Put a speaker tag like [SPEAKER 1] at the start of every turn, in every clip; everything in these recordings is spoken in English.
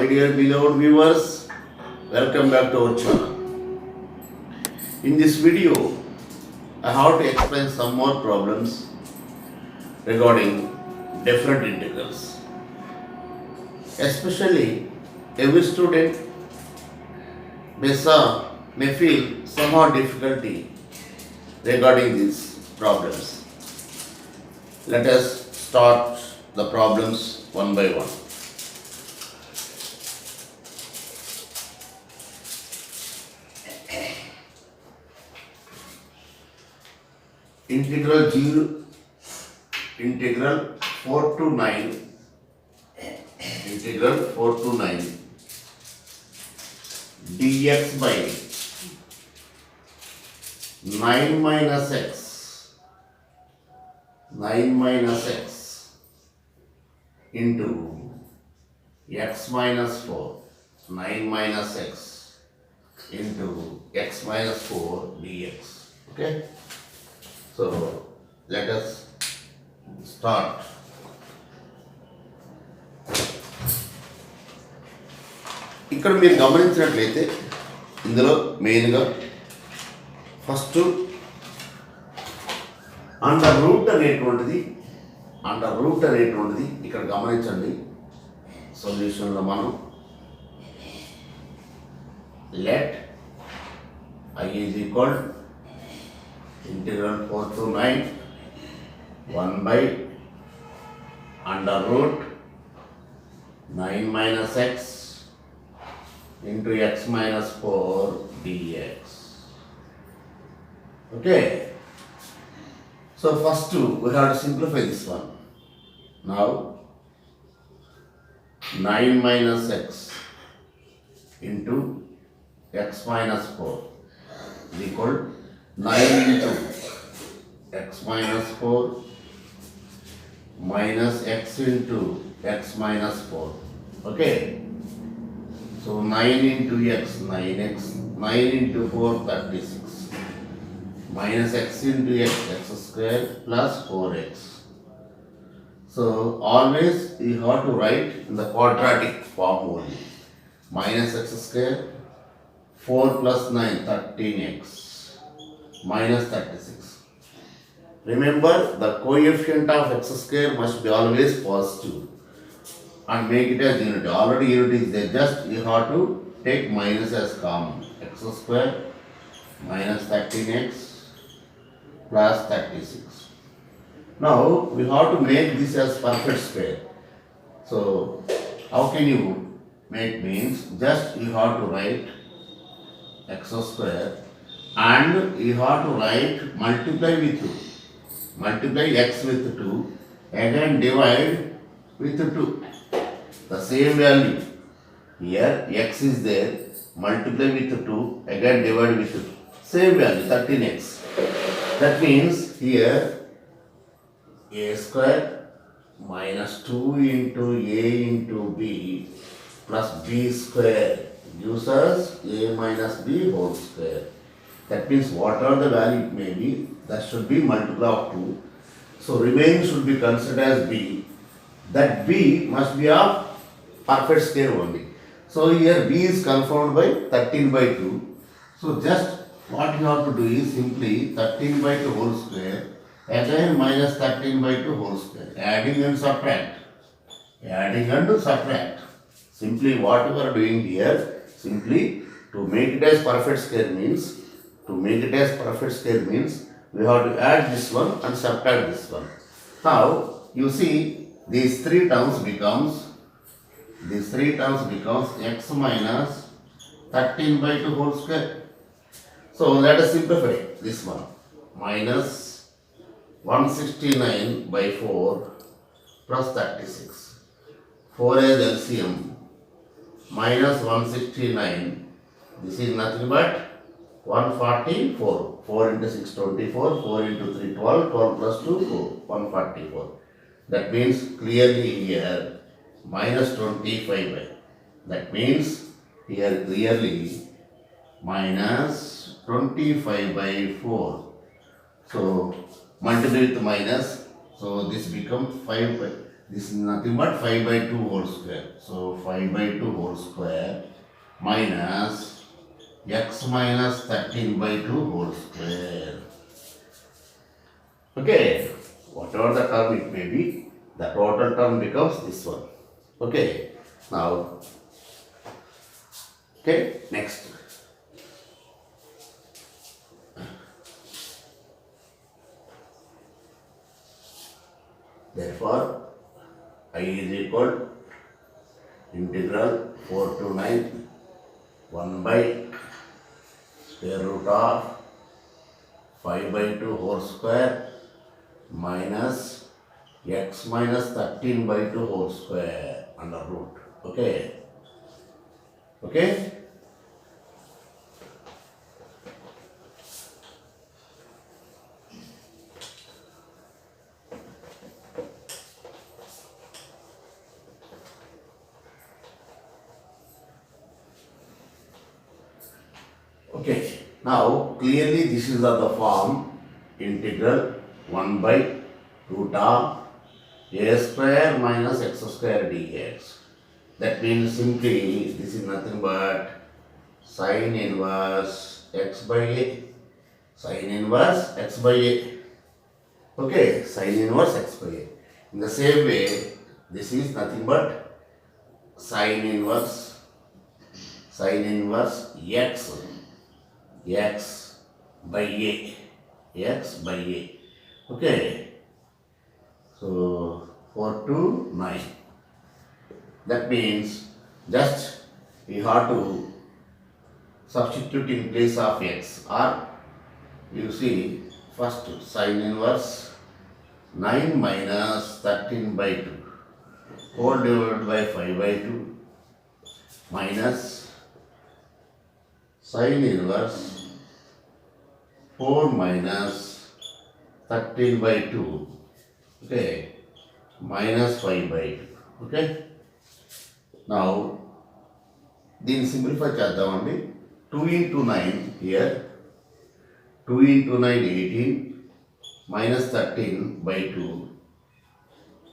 [SPEAKER 1] My dear beloved viewers, welcome back to our channel. In this video, I have to explain some more problems regarding different integrals. Especially, every student may feel somehow difficulty regarding these problems. Let us start the problems one by one. Integral 4 to 9 dx by 9 minus x into x minus 4, 9 minus x into x minus 4 dx. Okay, so let us start. ఇక్కడ మీరు గమనించినట్లయితే ఇందులో మెయిన్గా first under root అనేటువంటిది ఇక్కడ గమనించండి. సొల్యూషన్లో మనం let I is equal integral 4 to 9 1 by under root 9 minus x into x minus 4 dx. Okay, so first we have to simplify this one. Now 9 minus x into x minus 4 is equal 9 into x minus 4 minus x into x minus 4. Okay, so 9 into x, 9x, 9 into 4, 36, minus x into x, x square plus 4x. So always you have to write in the quadratic form only. Minus x square, 4 plus 9, 13x, minus 36. Remember, the coefficient of x square must be always positive and make it as unity. Already unity is there, just you have to take minus as common. X square minus 13x plus 36. Now we have to make this as perfect square. So how can you make? Means just you have to write x square and you have to write multiply with 2. Multiply x with 2, again divide with 2. The same value. Here x is there, multiply with 2, again divide with 2. Same value, 13x. That means here a square minus 2 into a into b plus b square gives us a minus b whole square. That means whatever the value it may be, that should be multiply of 2. So remaining should be considered as b. That b must be of perfect square only. So here b is confirmed by 13 by 2. So just what you have to do is simply 13 by 2 whole square, again minus 13 by 2 whole square. Adding and subtract. Simply what you are doing here, simply to make it as perfect square means, we have to add this one and subtract this one. Now you see these three terms becomes x minus 13 by 2 whole square. So let us simplify this one. Minus 169 by 4 plus 36. 4 is LCM. Minus 169. This is nothing but 144. 4 into 6, 24. 4 into 3, 12. 12 plus 2, 4. 144. That means clearly here minus 25 by. That means here clearly minus 25 by 4. So multiply with minus. So this becomes 5 by This is nothing but 5 by 2 whole square. So 5 by 2 whole square minus x minus 13 by 2 whole square. Okay, whatever the term it may be, the total term becomes this one. Okay, now, okay, next. Therefore, I is equal integral 4 to 9 1 by square root of 5 by 2 whole square minus x minus 13 by 2 whole square under root. Okay. Okay. Okay, now clearly this is the form integral 1 by root of a square minus x square dx. That means simply this is nothing but sine inverse x by a. Sine inverse x by a. Okay, sine inverse x by a. In the same way, this is nothing but sine inverse x by a, x by a. Okay, so 4 to 9. That means just we have to substitute in place of x, or you see first sine inverse 9 minus 13 by 2 whole divided by 5 by 2 minus sine inverse 4 minus 13 by 2, okay, minus 5 by 2, okay. Now, దీన్ని simplify చేద్దామండి. 2 into 9 here, 2 into 9 18 minus 13 by 2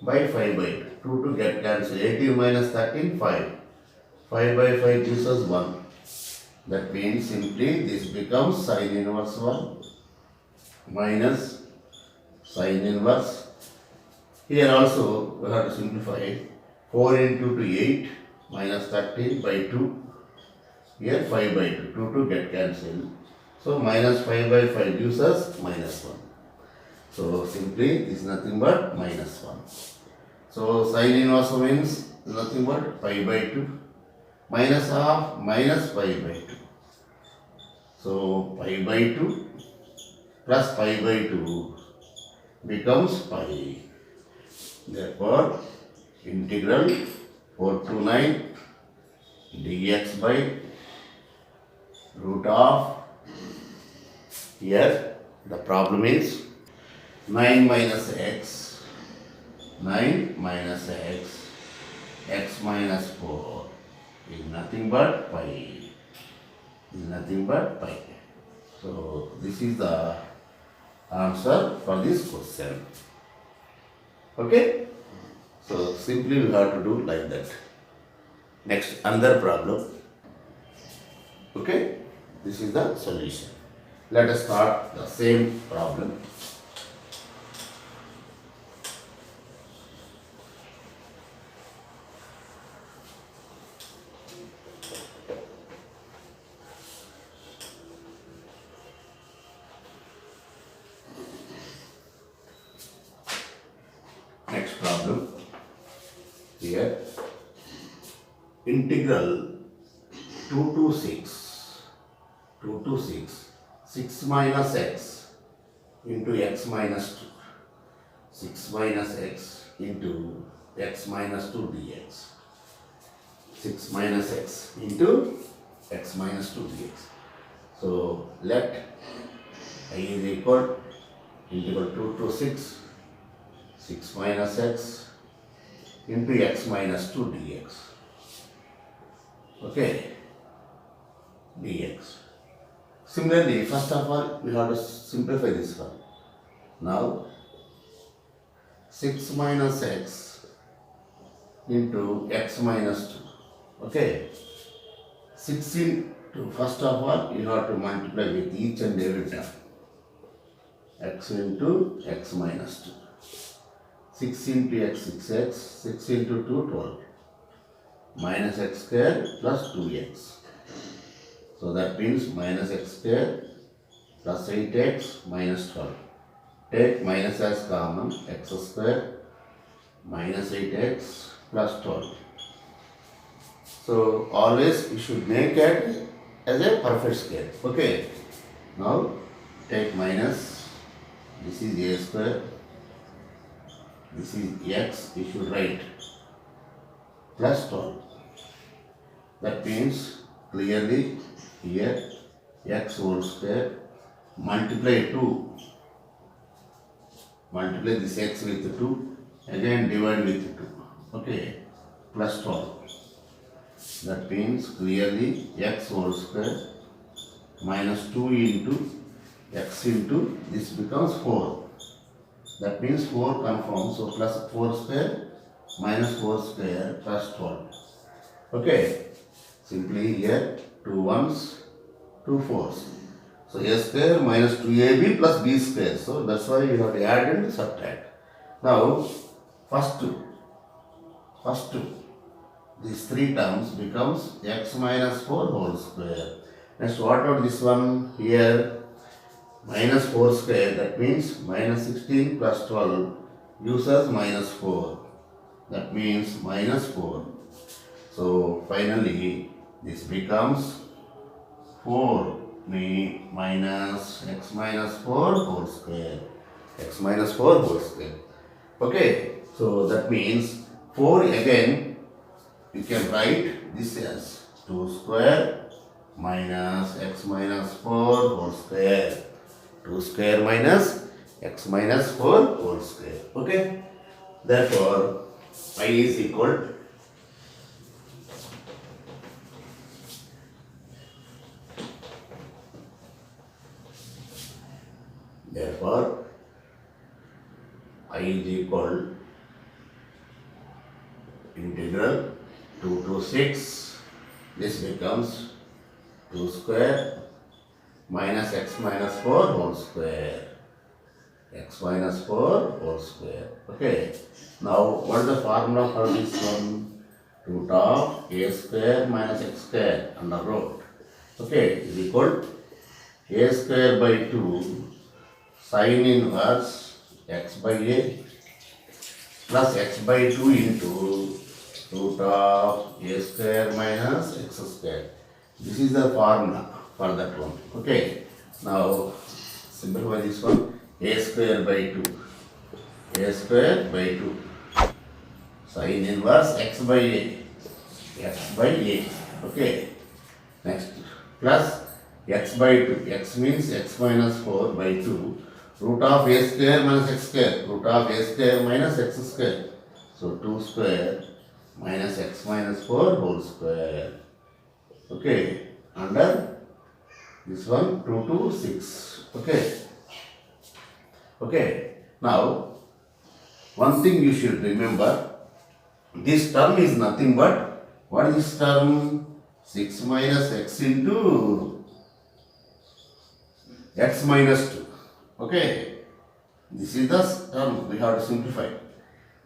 [SPEAKER 1] by 5 by 2. 2 to get cancelled. 18 minus 13, 5. 5 by 5 gives us 1. That means simply this becomes sine inverse 1 minus sine inverse. Here also we have to simplify. 4 into 2 8 minus 13 by 2. Here 5 by 2. 2 to get cancelled. So minus 5 by 5 gives us minus 1. So simply this is nothing but minus 1. So sine inverse means nothing but pi by 2 minus half minus pi by 2. So pi by 2 plus pi by 2 becomes pi. Therefore, integral 4 to 9 dx by root of, here the problem is 9 minus x, 9 minus x minus 4 is nothing but pi. Is nothing but pi. So this is the answer for this question. Okay? So simply we have to do like that. Next, another problem. Okay? This is the solution. Let us start the same problem. Next problem. Here, integral 2 to 6, 6 minus x into x minus 2, 6 minus x into x minus 2 dx, 6 minus x into x minus 2 dx. So let I is equal integral 2 to 6, 6 minus x into x minus 2 dx. Okay, dx. Similarly, first of all, we have to simplify this one. Now, 6 minus x into x minus 2. Okay. 6 into, first of all, you have to multiply with each and every term. X into x minus 2. 6 into x, 6x. 6 into 2, 12. Minus x square plus 2x. So that means minus x square plus 8x minus 12. Take minus as common, x square minus 8x plus 12. So always you should make it as a perfect square. Okay. Now take minus. This is a square. This is x. You should write plus 12. That means clearly here x whole square multiply 2. Multiply this x with 2. Again divide with 2. Okay. Plus 12. That means clearly x whole square minus 2 into x into this becomes 4. That means 4 confirms. So plus 4 square minus 4 square plus 12. Okay. Simply here 2 1s, 2 4s. So a square minus 2ab plus b square. So that's why you have to add and subtract. Now first two. These three terms becomes x minus 4 whole square. Next, what about this one here? Minus 4 square, that means minus 16 plus 12 gives us minus 4. That means minus 4. So finally this becomes 4 minus x minus 4 whole square. X minus 4 whole square. Okay, so that means 4 again. You can write this as 2 square minus x minus 4 whole square. 2 square minus x minus 4 whole square. Okay. Therefore, I is equal therefore I is equal integral 2 to 6. This becomes 2 square minus x minus 4 whole square. X minus 4 whole square. Okay. Now, what is the formula for this one? Root of a square minus x square under root. Okay, is equal a square by 2 sin inverse x by a plus x by 2 into root of a square minus x square. This is the formula for that one. Okay. Now simplify this one. A square by 2. A square by 2. Sin inverse x by a. X by a. Okay. Next. Plus x by 2. X means x minus 4 by 2. Root of a square minus x square. Root of a square minus x square. So 2 square minus x minus 4 whole square. Okay. Under this one 2 to 6. Okay. Okay. Now one thing you should remember. This term is nothing but what is this term? 6 minus x into x minus 2. Okay. This is the term we have to simplify.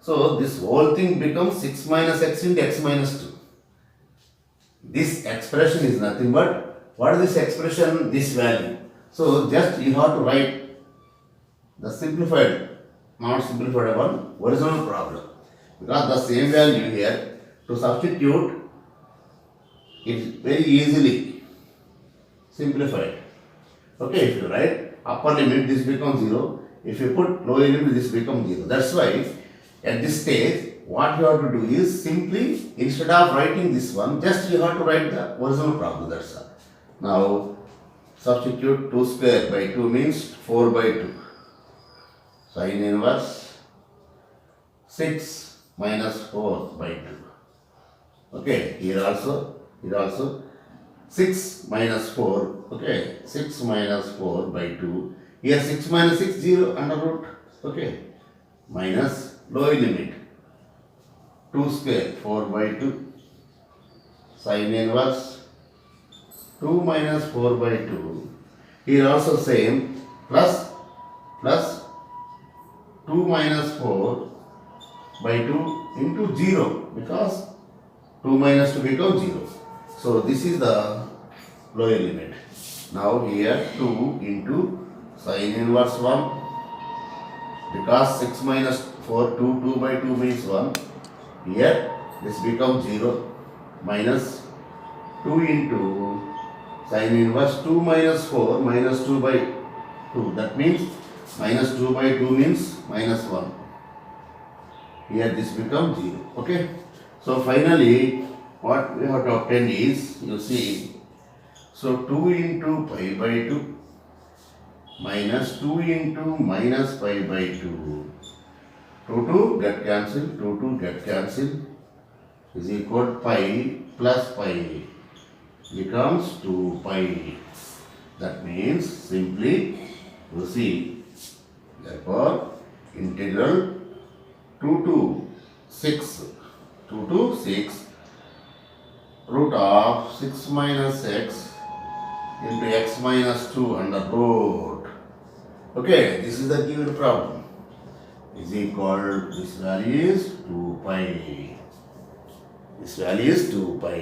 [SPEAKER 1] So this whole thing becomes 6 minus x into x minus 2. This expression is nothing but what is this expression? This value. So just you have to write the simplified, not simplified one, original problem. Because the same value here, to substitute, it is very easily simplified. Okay, if you write upper limit, this becomes 0. If you put lower limit, this becomes 0. That's why at this stage, what you have to do is simply, instead of writing this one, just you have to write the original problem. That's all. Now, substitute 2 square by 2 means 4 by 2. Sin inverse 6 minus 4 by 2. Okay, here also 6 minus 4. Okay, 6 minus 4 by 2. Here 6 minus 6, 0 under root. Okay, minus lower limit 2 square 4 by 2 sin inverse 2 minus 4 by 2. Here also same plus 2 minus 4 by 2 into 0 because 2 minus 2 becomes 0. So this is the lower limit. Now here 2 into sin inverse 1 because 6 minus 4 2 by 2 means 1. Here this becomes 0 minus 2 into sin inverse 2 minus 4 minus 2 by 2. That means minus 2 by 2 means minus 1. Here this becomes 0. Okay. So finally what we have to obtain is, you see, so 2 into pi by 2 minus 2 into minus pi by 2. 2 get cancelled, 2 get cancelled is equal to pi plus pi becomes 2 pi. That means simply you see, therefore integral 2 to 6 root of 6 minus x into x minus 2 under root. Okay, this is the given problem. Is equal, this value is 2 pi. This value is 2 pi.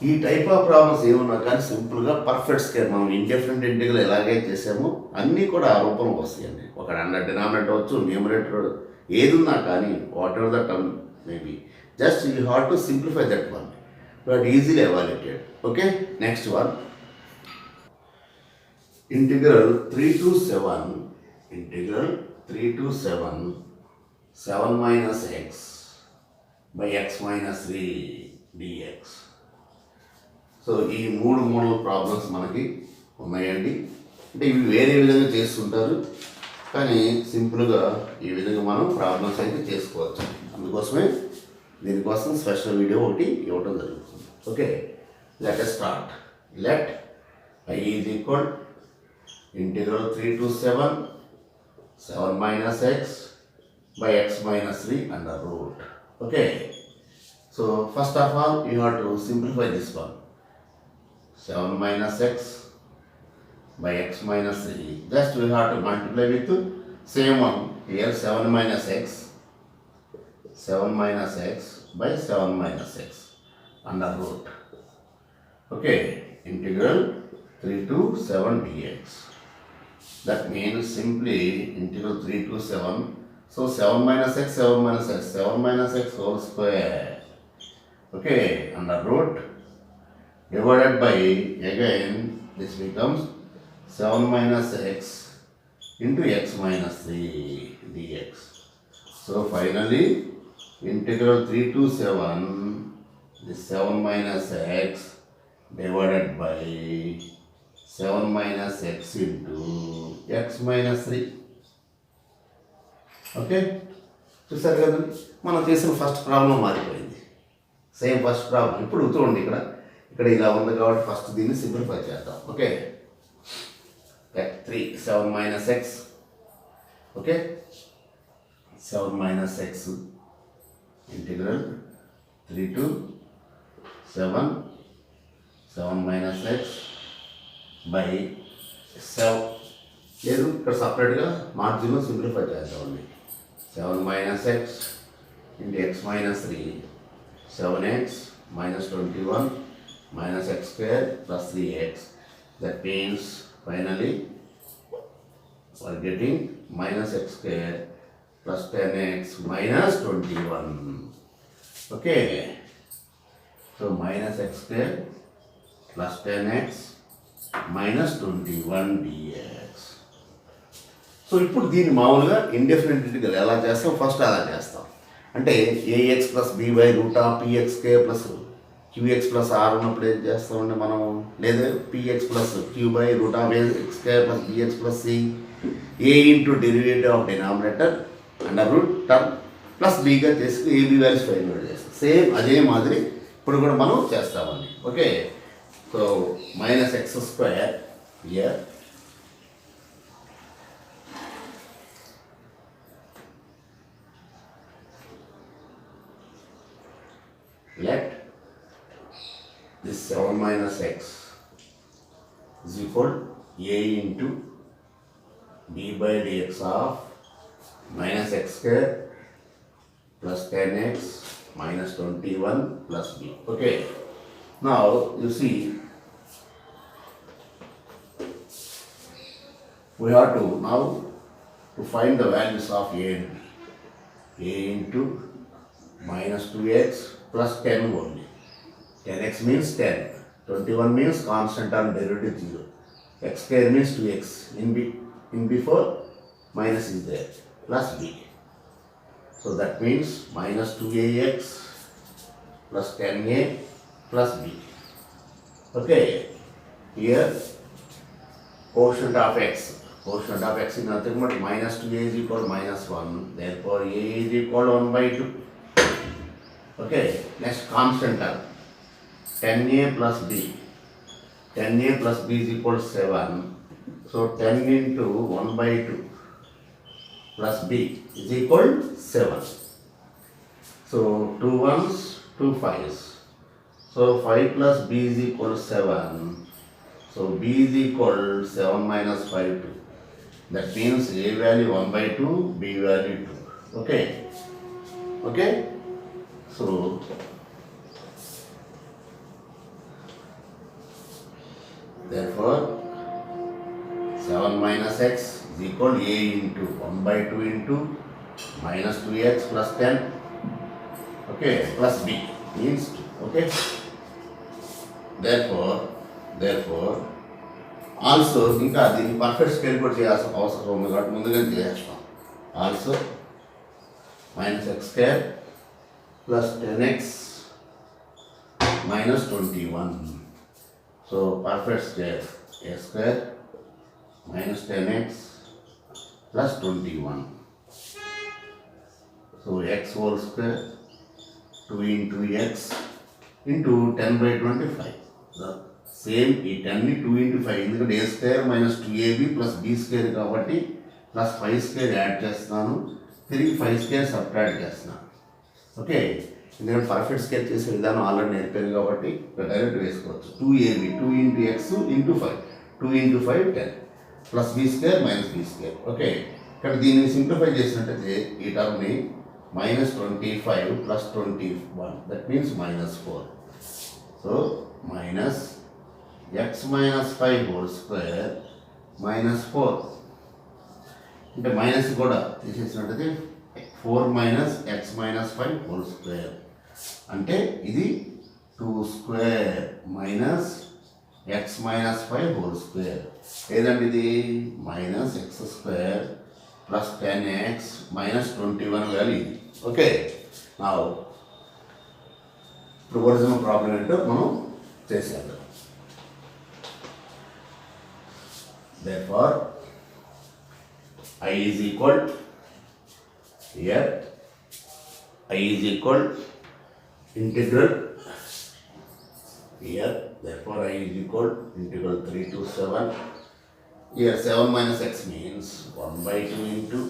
[SPEAKER 1] ఈ type of problems ఏమన్నా కానీ సింపుల్గా perfect square మనం indifferent integral ఎలాగే చేసామో అన్నీ కూడా ఆ రూపంలో వస్తాయండి. ఒక అండర్ డినామినేటర్ వచ్చు, న్యూమరేటర్ ఏది ఉన్నా కానీ what ever the term maybe, just you have to simplify that one, but easily evaluated. Okay, next one integral 3 to 7 7 minus x by x minus 3 dx. So ఈ మూడు ప్రాబ్లమ్స్ మనకి ఉన్నాయండి. అంటే ఇవి వేరే విధంగా చేస్తుంటారు, కానీ సింపుల్గా ఈ విధంగా మనం ప్రాబ్లమ్స్ అయితే చేసుకోవచ్చు. అందుకోసమే దీనికోసం స్పెషల్ వీడియో ఒకటి ఇవ్వడం జరుగుతుంది. Okay, let us start. Let I is equal integral 3 to 7 minus x by x minus 3 under root. Okay, so first of all you have to simplify this one. 7 minus x by x minus 3. Just we have to multiply with same one. Here 7 minus x by 7 minus x under root. Okay, integral 3 to 7 dx. That means simply integral 3 to 7. So 7 minus x whole square. Okay, under root divided by, again this becomes 7 minus x into x minus 3 dx. So finally integral 3 to 7, this 7 minus x divided by 7 minus x into x minus 3. Okay, చూసారు కదండి, మనం చేసిన first problem మారిపోయింది. Same first problem ఇప్పుడు చూడండి, ఇక్కడ ఇలా ఉంది కాబట్టి ఫస్ట్ దీన్ని సింప్లిఫై చేద్దాం. Okay, 7 minus x. Okay, 7 minus x integral 3 to 7 minus x by 7. లేదు, ఇక్కడ సపరేట్గా మార్జిన్లో సింప్లిఫై చేద్దామండి. 7 minus x into x minus 3, 7x minus 21 minus x square plus 3x. That means finally we are getting minus x square plus 10x minus 21. Okay, so minus x square plus 10x minus 21 dx. So ఇప్పుడు దీన్ని మామూలుగా indefinite integral ఎలా చేస్తాం, first అలా చేస్తాం. అంటే a x plus b by root of p x k plus q x plus r ఉన్నప్పుడు ఏం చేస్తామండి మనం, లేదా p x plus q by root of x k plus b x plus c a into derivative of denominator under root term plus బీగా చేసి a b values find out చేస్తాం. Same అదే మాదిరి ఇప్పుడు కూడా మనం చేస్తామండి. Okay, so minus x square ఇయర్ minus x is equal a into d by dx of minus x square plus 10x minus 21 plus b. Okay. Now you see we have to now to find the values of a and b. A into minus 2x plus 10 only. 10x means 10. 21 means constant term derivative 0. X square means 2x. In before minus is there. Plus b. So that means minus 2ax plus 10a plus b. Okay. Here quotient of x. Quotient of x is nothing but minus 2a is equal to minus 1. Therefore, a is equal to 1 by 2. Okay. Next constant term. 10a plus b. 10a plus b is equal to 7. So, 10 into 1 by 2 plus b is equal to 7. So, 2 ones, 2 5s. So, 5 plus b is equal to 7. So, b is equal to 7 minus 5 2. That means a value 1 by 2, b value 2. Okay. Okay. So, therefore, 7 minus x is equal to a into 1 by 2 into minus 2x plus 10. Okay. Plus b means 2. Okay. Therefore, also ఇంకా దీన్ని perfect scale కూడా చేయాల్సిన అవసరం ఉంది కాబట్టి ముందుగానే చేసేస్తాం. Also minus x square plus 10x minus 21. So perfect square A square minus 10x plus 21. So x whole square 2 into x into 10 by 25. Same ఈ 10ని 2 into 5 ఎందుకంటే a square minus 2ab plus b square కాబట్టి plus 5 square yard చేస్తున్నాను, తిరిగి 5 square subtract చేస్తున్నాను. Okay. ఎందుకంటే perfect scale చేసే విధానం already నేర్పాను కాబట్టి డైరెక్ట్ వేసుకోవచ్చు. 2ab 2 into x into 5 2 into 5 10 plus b square minus b square. Okay. ఇక్కడ దీన్ని సింప్లిఫై చేసినట్టయితే ఈ టర్మ్ని minus 25 plus 21 that means minus 4. So minus x minus 5 whole square minus 4. అంటే మైనస్ కూడా తీసేసినట్టయితే 4 minus x minus 5 whole square. అంటే ఇది 2 square minus x minus 5 whole square. ఏదండి ఇది minus x square plus 10x minus 21 value ఇది. Okay. నా ఇప్పుడు original problem ఏంటో మనం చేసేద్దాం. Therefore, I is equal here I is equal integral here. Therefore, I is equal integral 3 to 7. Here 7 minus x means 1 by 2 into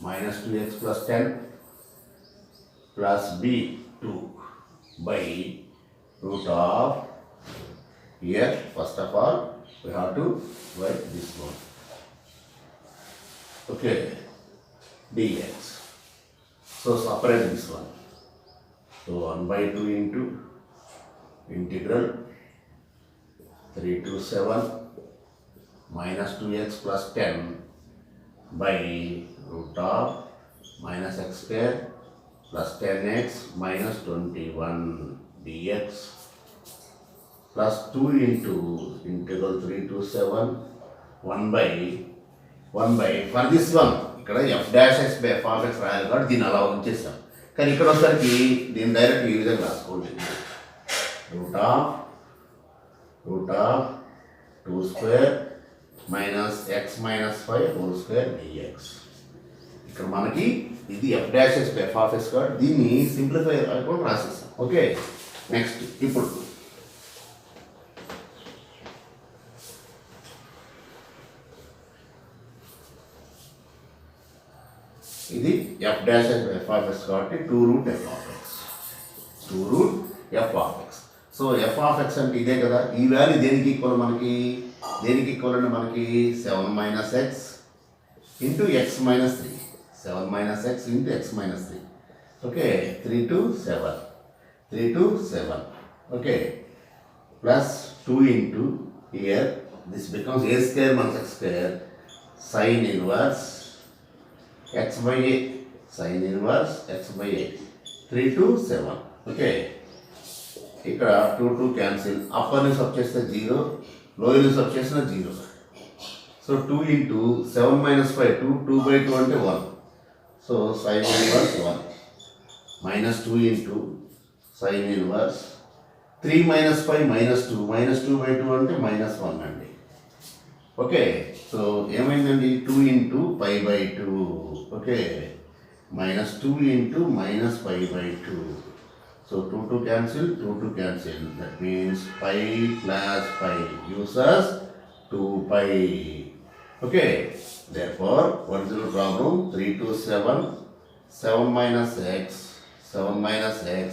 [SPEAKER 1] minus 2x plus 10 plus b 2 by root of here. First of all, we have to write this one. Okay. Dx. So separate this one. So 1 by 2 into integral 3 to 7 minus 2x plus 10 by root of minus x square plus 10x minus 21 dx plus 2 into integral 3 to 7 1 by for this one ఇక్కడ f dash x by f of x రాయాలి కాబట్టి దీన్ని అలా ఉంచేసాం. కానీ ఇక్కడ వచ్చేసరికి దీన్ని direct ఈ విధంగా రాసుకోండి. Root of 2 square minus x minus 5 whole square d x. ఇక్కడ మనకి ఇది f dash x by f of x కాబట్టి దీన్ని సింప్లిఫై కూడా రాసేస్తాం. ఓకే. నెక్స్ట్ ఇప్పుడు ఇది f dash x by f of x కాబట్టి 2 root f of x. So F of X అంటే ఇదే కదా. ఈ వాల్యూ దేనికి ఈక్వల్ మనకి? దేనికి ఈక్వల్ అంటే మనకి 7 minus x into x minus 3. 7 minus x into x minus 3. Okay, 3 to 7. 3 to 7. Okay, plus 2 into here this becomes a square minus x square sine inverse x by a. Sine inverse x by a. 3 to 7. Okay, ఇక్కడ 2 2 cancel. Upper ని sub చేస్తే 0, lower ని sub చేసిన 0. So 2 into 7 minus 5 2. 2 by 2 అంటే 1. So sine inverse 1 minus 2 into sine inverse 3 minus 5 minus 2. Minus 2 by 2 అంటే minus 1 అండి. Okay, so ఏమైందండి? 2 into pi by 2. Okay, minus 2 into minus pi by 2. So 2 2 cancel, 2 2 cancel. That means pi plus pi gives us 2 pi. Okay. Therefore, what is the problem? 3 to 7. 7 minus x. 7 minus x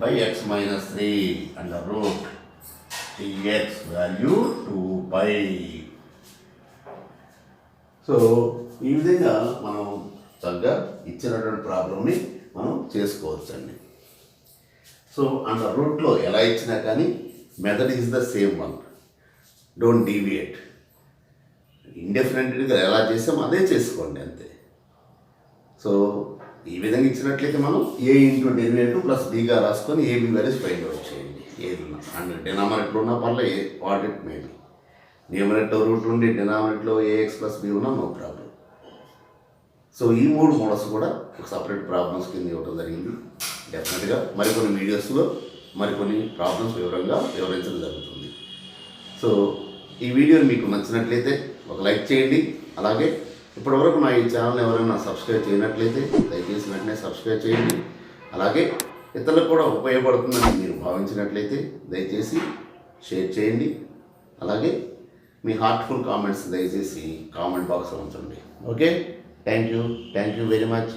[SPEAKER 1] by x minus 3 under root dx value 2 pi. So ఈ విధంగా మనం చక్కగా ఇచ్చినటువంటి ప్రాబ్లమ్ని మనం చేసుకోవచ్చండి. So under రూట్లో ఎలా ఇచ్చినా కానీ method is the same one. Don't deviate. ఇండెఫినెట్గా ఎలా చేసాం అదే చేసుకోండి అంతే. సో ఈ విధంగా ఇచ్చినట్లయితే మనం ఏ ఇంటూ డెరివేటివ్ ప్లస్ బీగా రాసుకొని ఏబీ వాల్యూస్ ఫైండ్ అవుట్ చేయండి. ఏది ఉన్నా అండ్ డినామినేటర్ ఉన్న పర్లే what it may be. Numerator root ఉండి డినామినేటర్లో ఏఎక్స్ ప్లస్ బీ ఉన్నా నో ప్రాబ్లం. సో ఈ 3 మోడల్స్ కూడా ఒక సపరేట్ ప్రాబ్లమ్స్ కింద ఇవ్వడం జరిగింది. డెఫినెట్గా మరికొన్ని వీడియోస్లో మరికొన్ని ప్రాబ్లమ్స్ వివరించడం జరుగుతుంది. సో ఈ వీడియో మీకు నచ్చినట్లయితే ఒక లైక్ చేయండి. అలాగే ఇప్పటివరకు నా ఈ ఛానల్ ఎవరైనా సబ్స్క్రైబ్ చేయనట్లయితే దయచేసి వెంటనే సబ్స్క్రైబ్ చేయండి. అలాగే ఇతరులకు కూడా ఉపయోగపడుతుందని మీరు భావించినట్లయితే దయచేసి షేర్ చేయండి. అలాగే మీ హార్ట్ఫుల్ కామెంట్స్ దయచేసి కామెంట్ బాక్స్లో ఉంచండి. Okay, thank you very much.